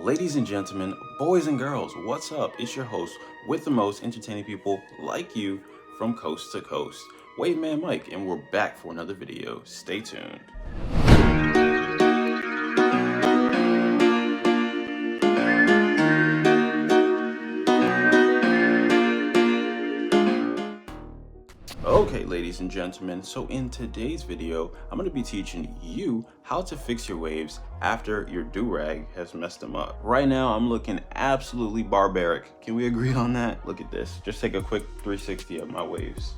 Ladies and gentlemen, boys and girls, what's up? It's your host with the most entertaining people like you from coast to coast, WAVEMAN Mike, and we're back for another video. Stay tuned. Okay, ladies and gentlemen, so in today's video, I'm going to be teaching you how to fix your waves after your do-rag has messed them up. Right now, I'm looking absolutely barbaric. Can we agree on that? Look at this. Just take a quick 360 of my waves.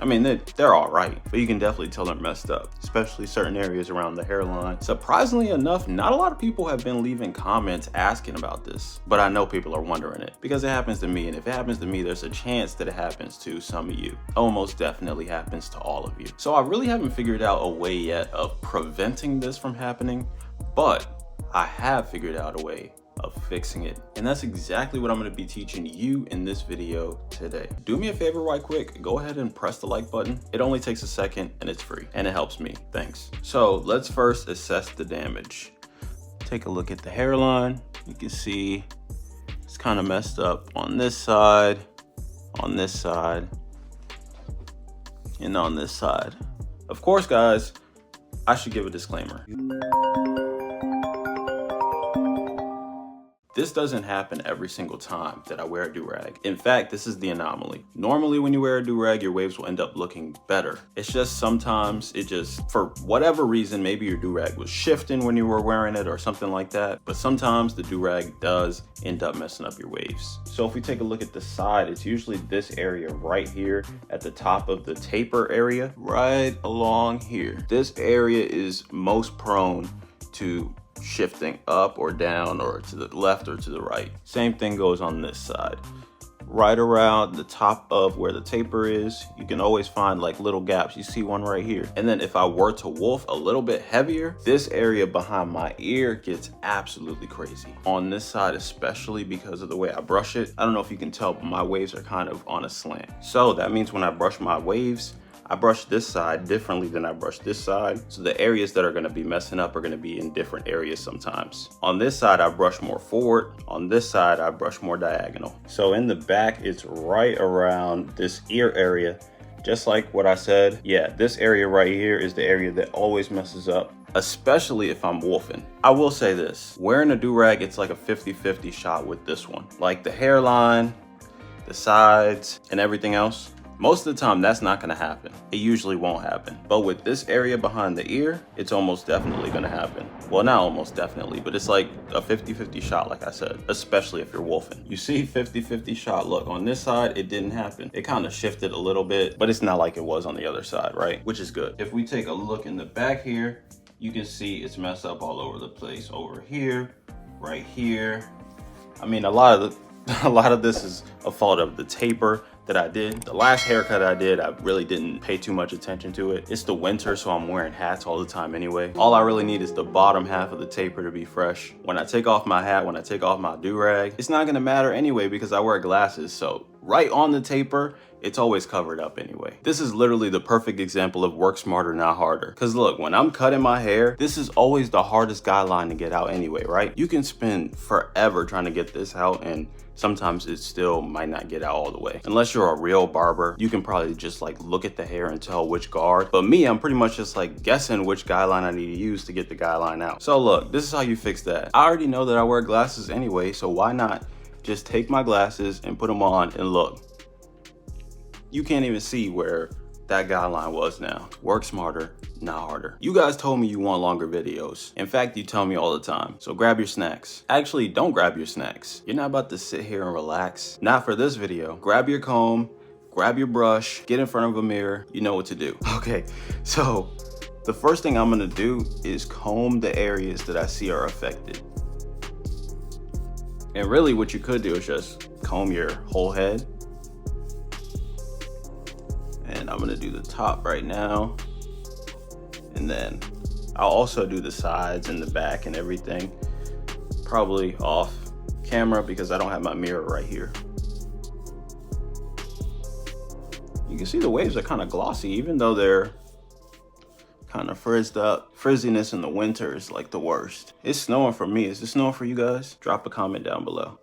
I mean, they're all right, but you can definitely tell they're messed up, especially certain areas around the hairline. Surprisingly enough, not a lot of people have been leaving comments asking about this, but I know people are wondering it because it happens to me. And if it happens to me, there's a chance that it happens to some of you. Almost definitely happens to all of you. So I really haven't figured out a way yet of preventing this from happening, but I have figured out a way of fixing it, and that's exactly what I'm going to be teaching you in this video today. Do me a favor right quick, go ahead and press the like button. It only takes a second and it's free and it helps me. Thanks. So let's first assess the damage. Take a look at the hairline. You can see it's kind of messed up on this side, and on this side. Of course, guys, I should give a disclaimer. This doesn't happen every single time that I wear a do-rag. In fact, this is the anomaly. Normally when you wear a do-rag, your waves will end up looking better. It's just sometimes it just, for whatever reason, maybe your do-rag was shifting when you were wearing it or something like that. But sometimes the do-rag does end up messing up your waves. So if we take a look at the side, it's usually this area right here at the top of the taper area, right along here. This area is most prone to shifting up or down or to the left or to the right. Same thing goes on this side. Right around the top of where the taper is, you can always find like little gaps. You see one right here. And then if I were to wolf a little bit heavier, this area behind my ear gets absolutely crazy. On this side, especially because of the way I brush it, I don't know if you can tell, but my waves are kind of on a slant. So that means when I brush my waves, I brush this side differently than I brush this side. So the areas that are gonna be messing up are gonna be in different areas sometimes. On this side, I brush more forward. On this side, I brush more diagonal. So in the back, it's right around this ear area. Just like what I said, yeah, this area right here is the area that always messes up, especially if I'm wolfing. I will say this, wearing a do-rag, it's like a 50-50 shot with this one. Like the hairline, the sides, and everything else, most of the time, that's not gonna happen. It usually won't happen. But with this area behind the ear, it's almost definitely gonna happen. Well, not almost definitely, but it's like a 50-50 shot, like I said, especially if you're wolfing. You see 50-50 shot, look, on this side, it didn't happen. It kind of shifted a little bit, but it's not like it was on the other side, right? Which is good. If we take a look in the back here, you can see it's messed up all over the place. Over here, right here. I mean, a lot of this is a fault of the taper that I did. The last haircut I did, I really didn't pay too much attention to it. It's the winter, so I'm wearing hats all the time anyway. All I really need is the bottom half of the taper to be fresh. When I take off my hat, when I take off my do-rag, it's not gonna matter anyway because I wear glasses, so right on the taper, it's always covered up anyway. This is literally the perfect example of work smarter, not harder. Cause look, when I'm cutting my hair, this is always the hardest guideline to get out anyway, right? You can spend forever trying to get this out and sometimes it still might not get out all the way. Unless you're a real barber, you can probably just like look at the hair and tell which guard. But me, I'm pretty much just like guessing which guideline I need to use to get the guideline out. So look, this is how you fix that. I already know that I wear glasses anyway, so why not just take my glasses and put them on and look. You can't even see where that guideline was now. Work smarter, not harder. You guys told me you want longer videos. In fact, you tell me all the time. So grab your snacks. Actually, don't grab your snacks. You're not about to sit here and relax. Not for this video. Grab your comb, grab your brush, get in front of a mirror. You know what to do. Okay, so the first thing I'm gonna do is comb the areas that I see are affected. And really what you could do is just comb your whole head. And I'm gonna do the top right now. And then I'll also do the sides and the back and everything. Probably off camera because I don't have my mirror right here. You can see the waves are kind of glossy, even though they're kind of frizzed up. Frizziness in the winter is like the worst. It's snowing for me. Is it snowing for you guys? Drop a comment down below.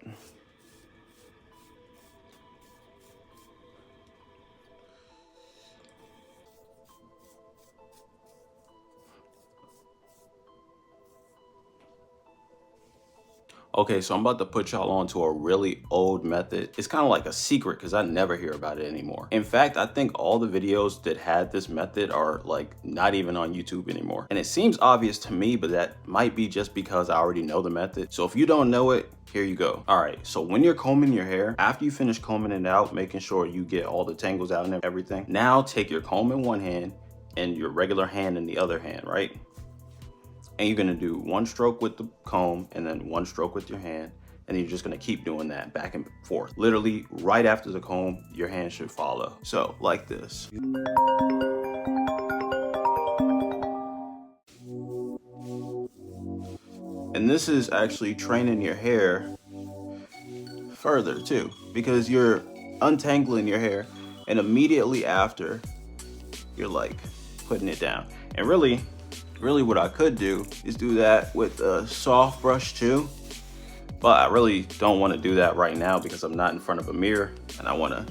Okay, so I'm about to put y'all on to a really old method. It's kind of like a secret because I never hear about it anymore. In fact, I think all the videos that had this method are like not even on YouTube anymore. And it seems obvious to me, but that might be just because I already know the method. So if you don't know it, here you go. All right, so when you're combing your hair, after you finish combing it out, making sure you get all the tangles out and everything, now take your comb in one hand and your regular hand in the other hand, right? And you're gonna do one stroke with the comb and then one stroke with your hand. And you're just gonna keep doing that back and forth. Literally right after the comb, your hand should follow. So like this. And this is actually training your hair further too, because you're untangling your hair and immediately after you're like putting it down. And really what I could do is do that with a soft brush too, but I really don't want to do that right now because I'm not in front of a mirror and I want to,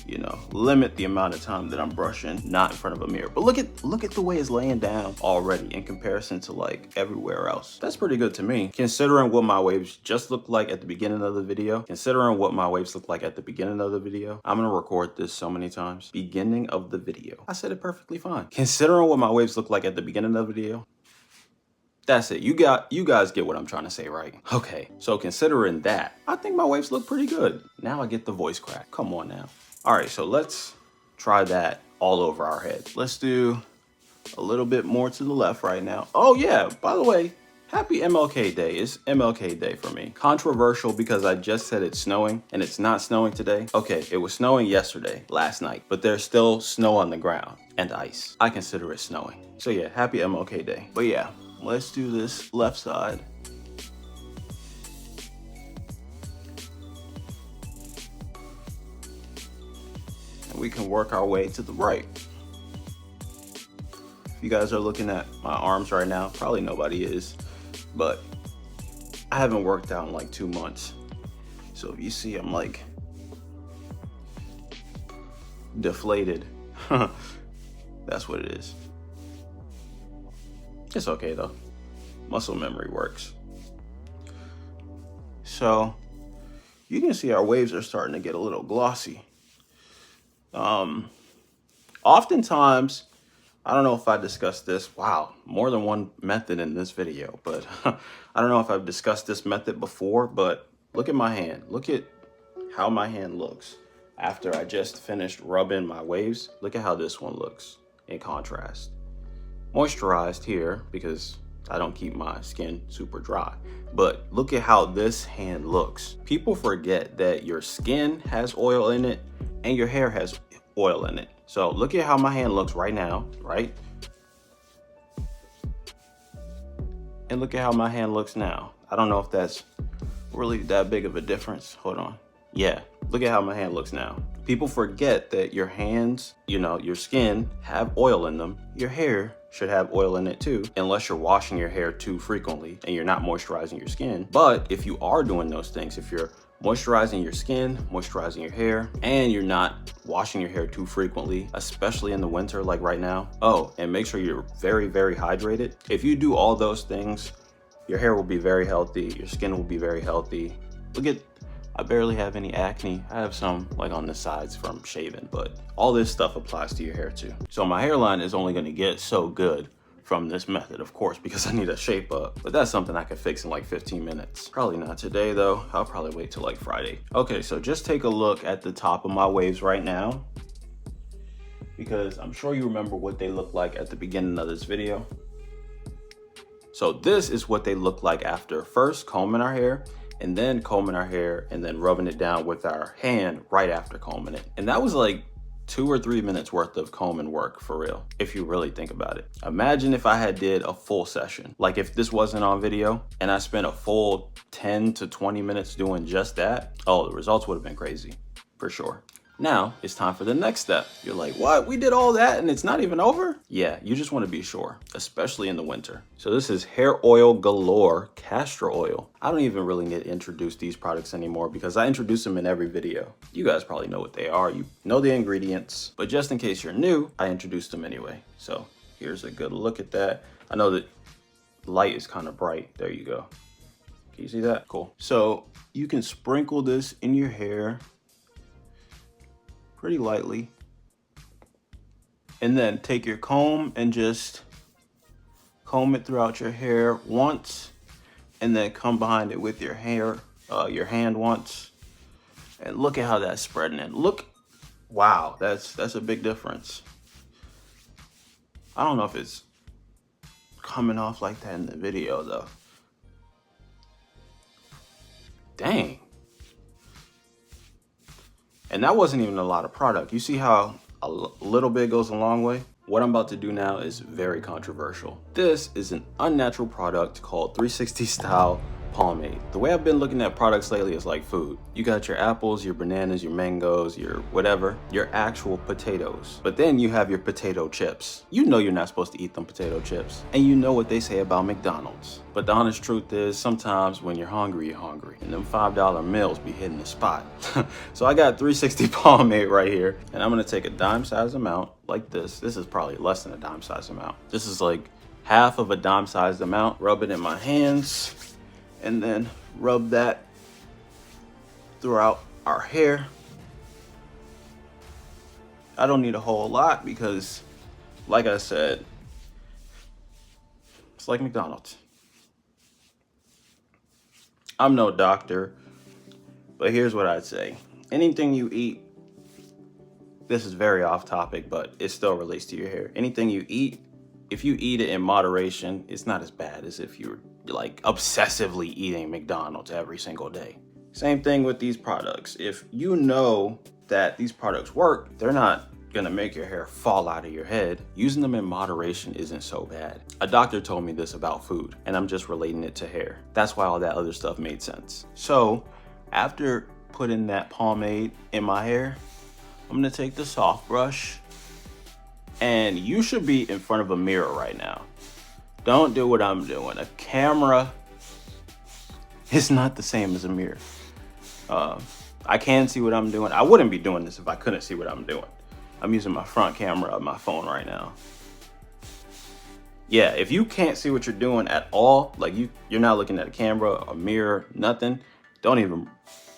you know, limit the amount of time that I'm brushing not in front of a mirror. But look at the way it's laying down already in comparison to like everywhere else. That's pretty good to me, considering what my waves just looked like at the beginning of the video. I'm gonna record this so many times. Beginning of the video. I said it perfectly fine. Considering what my waves look like at the beginning of the video. That's it. You guys get what I'm trying to say, right? Okay, so considering that, I think my waves look pretty good. Now I get the voice crack. Come on now. All right, so let's try that all over our head. Let's do a little bit more to the left right now. Oh yeah, by the way, happy MLK Day. It's MLK Day for me. Controversial because I just said it's snowing and it's not snowing today. Okay, it was snowing yesterday, last night, but there's still snow on the ground and ice. I consider it snowing. So yeah, happy MLK Day. But yeah, let's do this left side. We can work our way to the right. If you guys are looking at my arms right now, probably nobody is, but I haven't worked out in like 2 months. So if you see I'm like deflated, that's what it is. It's okay though. Muscle memory works. So you can see our waves are starting to get a little glossy. Oftentimes, I don't know if I discussed this. Wow, more than one method in this video, but I don't know if I've discussed this method before, but look at my hand. Look at how my hand looks after I just finished rubbing my waves. Look at how this one looks in contrast. Moisturized here because I don't keep my skin super dry, but look at how this hand looks. People forget that your skin has oil in it and your hair has oil in it. So look at how my hand looks right now, right? And look at how my hand looks now. I don't know if that's really that big of a difference. Hold on. Yeah, look at how my hand looks now. People forget that your hands, you know, your skin have oil in them. Your hair should have oil in it too, unless you're washing your hair too frequently and you're not moisturizing your skin. But if you are doing those things, if you're moisturizing your skin, moisturizing your hair, and you're not washing your hair too frequently, especially in the winter like right now. Oh, and make sure you're very, very hydrated. If you do all those things, your hair will be very healthy, your skin will be very healthy. Look at, I barely have any acne. I have some like on the sides from shaving, but all this stuff applies to your hair too. So my hairline is only gonna get so good from this method, of course, because I need a shape up, but that's something I can fix in like 15 minutes. Probably not today though. I'll probably wait till like Friday. Okay, so just take a look at the top of my waves right now, because I'm sure you remember what they look like at the beginning of this video. So this is what they look like after first combing our hair, and then combing our hair, and then rubbing it down with our hand right after combing it. And that was like 2 or 3 minutes worth of combing work for real, if you really think about it. Imagine if I had did a full session. Like if this wasn't on video and I spent a full 10 to 20 minutes doing just that, oh, the results would have been crazy, for sure. Now it's time for the next step. You're like, what? We did all that and it's not even over? Yeah, you just want to be sure, especially in the winter. So this is hair oil galore castor oil. I don't even really need to introduce these products anymore because I introduce them in every video. You guys probably know what they are. You know the ingredients, but just in case you're new, I introduced them anyway. So here's a good look at that. I know that light is kind of bright. There you go. Can you see that? Cool. So you can sprinkle this in your hair pretty lightly, and then take your comb and just comb it throughout your hair once, and then come behind it with your hand once, and look at how that's spreading in. Look, wow, that's a big difference. I don't know if it's coming off like that in the video though. Dang. And that wasn't even a lot of product. You see how a little bit goes a long way? What I'm about to do now is very controversial. This is an unnatural product called 360 Style Pomade. The way I've been looking at products lately is like food. You got your apples, your bananas, your mangoes, your whatever, your actual potatoes. But then you have your potato chips. You know you're not supposed to eat them potato chips. And you know what they say about McDonald's. But the honest truth is sometimes when you're hungry, you're hungry. And them $5 meals be hitting the spot. So I got 360 pomade right here. And I'm gonna take a dime size amount like this. This is probably less than a dime size amount. This is like half of a dime sized amount. Rub it in my hands. And then rub that throughout our hair. I don't need a whole lot because, like I said, it's like McDonald's. I'm no doctor, but here's what I'd say. Anything you eat, this is very off topic, but it still relates to your hair. Anything you eat, if you eat it in moderation, it's not as bad as if you're like obsessively eating McDonald's every single day. Same thing with these products. If you know that these products work, they're not gonna make your hair fall out of your head. Using them in moderation isn't so bad. A doctor told me this about food, and I'm just relating it to hair. That's why all that other stuff made sense. So after putting that pomade in my hair, I'm gonna take the soft brush, and you should be in front of a mirror right now. Don't do what I'm doing. A camera is not the same as a mirror. I can see what I'm doing. I wouldn't be doing this if I couldn't see what I'm doing. I'm using my front camera of my phone right now. Yeah, if you can't see what you're doing at all, like you're not looking at a camera, a mirror, nothing, don't even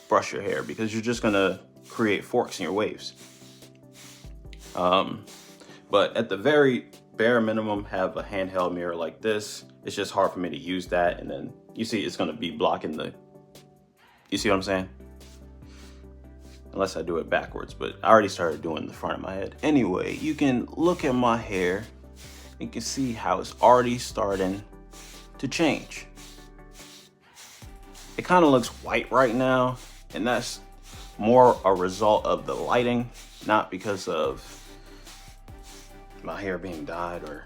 brush your hair because you're just gonna create forks in your waves. But at the very bare minimum, have a handheld mirror like this. It's just hard for me to use that, and then you see it's gonna be blocking the, you see what I'm saying? Unless I do it backwards, but I already started doing the front of my head. Anyway, you can look at my hair. You can see how it's already starting to change. It kind of looks white right now, and that's more a result of the lighting, not because of my hair being dyed or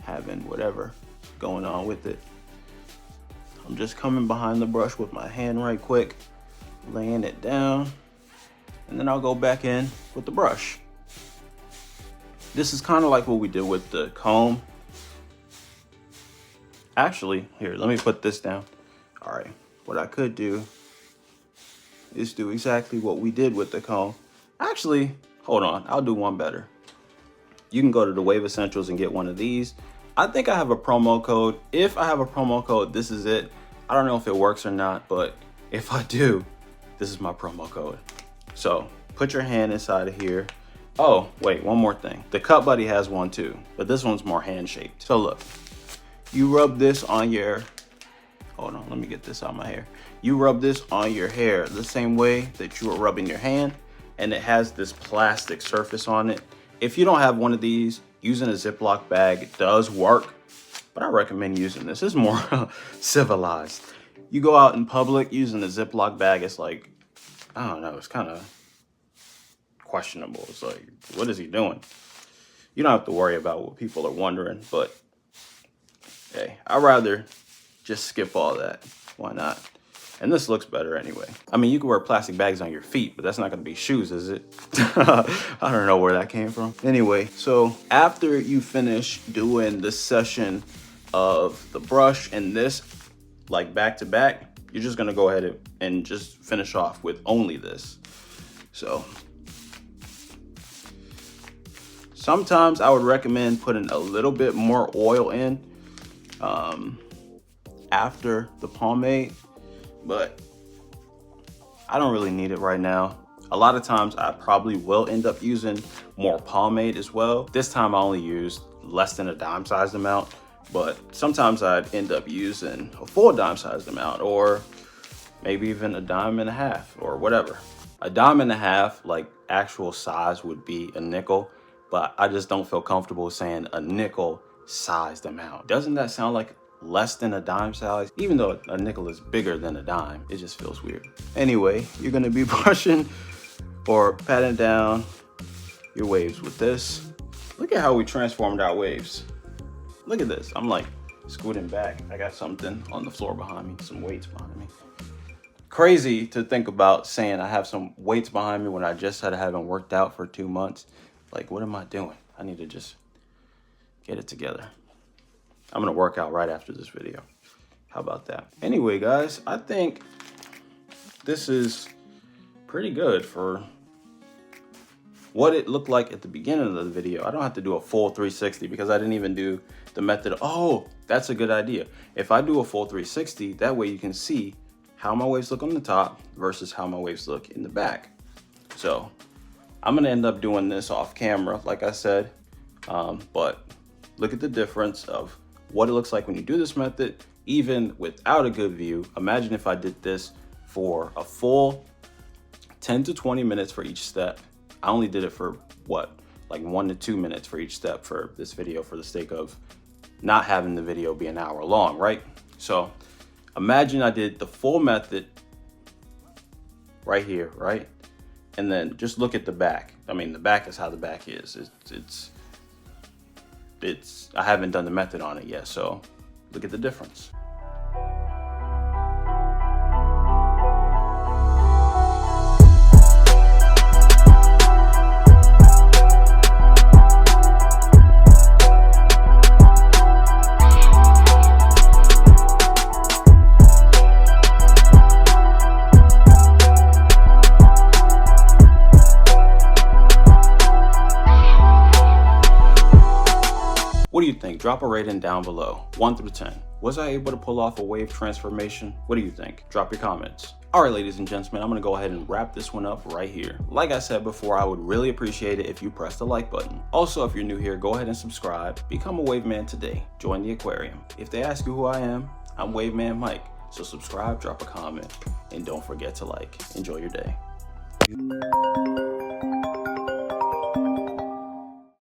having whatever going on with it. I'm just coming behind the brush with my hand right quick, laying it down, and then I'll go back in with the brush. This is kind of like what we did with the comb. Actually, here, let me put this down. All right, what I could do is do exactly what we did with the comb. Actually, hold on, I'll do one better. You can go to the Wave Essentials and get one of these. I think I have a promo code. If I have a promo code, this is it. I don't know if it works or not, but if I do, this is my promo code. So put your hand inside of here. Oh, wait, one more thing. The Cut Buddy has one too, but this one's more hand-shaped. So look, you rub this on your, hold on, let me get this out of my hair. You rub this on your hair the same way that you are rubbing your hand, and it has this plastic surface on it. If you don't have one of these, using a Ziploc bag does work, but I recommend using this. It's more civilized. You go out in public using a Ziploc bag, it's like, I don't know, it's kind of questionable. It's like, what is he doing? You don't have to worry about what people are wondering, but hey, I'd rather just skip all that. Why not? And this looks better anyway. I mean, you can wear plastic bags on your feet, but that's not gonna be shoes, is it? I don't know where that came from. Anyway, so after you finish doing the session of the brush and this, like back to back, you're just gonna go ahead and just finish off with only this. So sometimes I would recommend putting a little bit more oil in after the pomade, but I don't really need it right now. A lot of times I probably will end up using more pomade as well. This time I only used less than a dime sized amount, but sometimes I'd end up using a full dime sized amount, or maybe even a dime and a half or whatever. A dime and a half, like actual size, would be a nickel, but I just don't feel comfortable saying a nickel sized amount. Doesn't that sound like less than a dime size? Even though a nickel is bigger than a dime, it just feels weird. Anyway, you're gonna be brushing or patting down your waves with this. Look at how we transformed our waves. Look at this. I'm like scooting back. I got something on the floor behind me, some weights behind me. Crazy to think about saying I have some weights behind me when I just said I haven't worked out for 2 months. Like, what am I doing? I need to just get it together. I'm gonna work out right after this video. How about that? Anyway, guys, I think this is pretty good for what it looked like at the beginning of the video. I don't have to do a full 360 because I didn't even do the method. Oh, that's a good idea. If I do a full 360, that way you can see how my waves look on the top versus how my waves look in the back. So I'm gonna end up doing this off camera, like I said, but look at the difference of what it looks like when you do this method, even without a good view. Imagine if I did this for a full 10 to 20 minutes for each step. I only did it for what, like 1 to 2 minutes for each step for this video, for the sake of not having the video be an hour long, right? So imagine I did the full method right here, right? And then just look at the back. I mean, the back is how the back is. I haven't done the method on it yet, so look at the difference. What do you think? Drop a rating down below, 1 through 10. Was I able to pull off a wave transformation? What do you think? Drop your comments. All right, ladies and gentlemen, I'm gonna go ahead and wrap this one up right here. Like I said before, I would really appreciate it if you press the like button. Also, if you're new here, go ahead and subscribe. Become a WAVEMAN today. Join the aquarium. If they ask you who I am, I'm WAVEMAN Mike. So subscribe, drop a comment, and don't forget to like. Enjoy your day.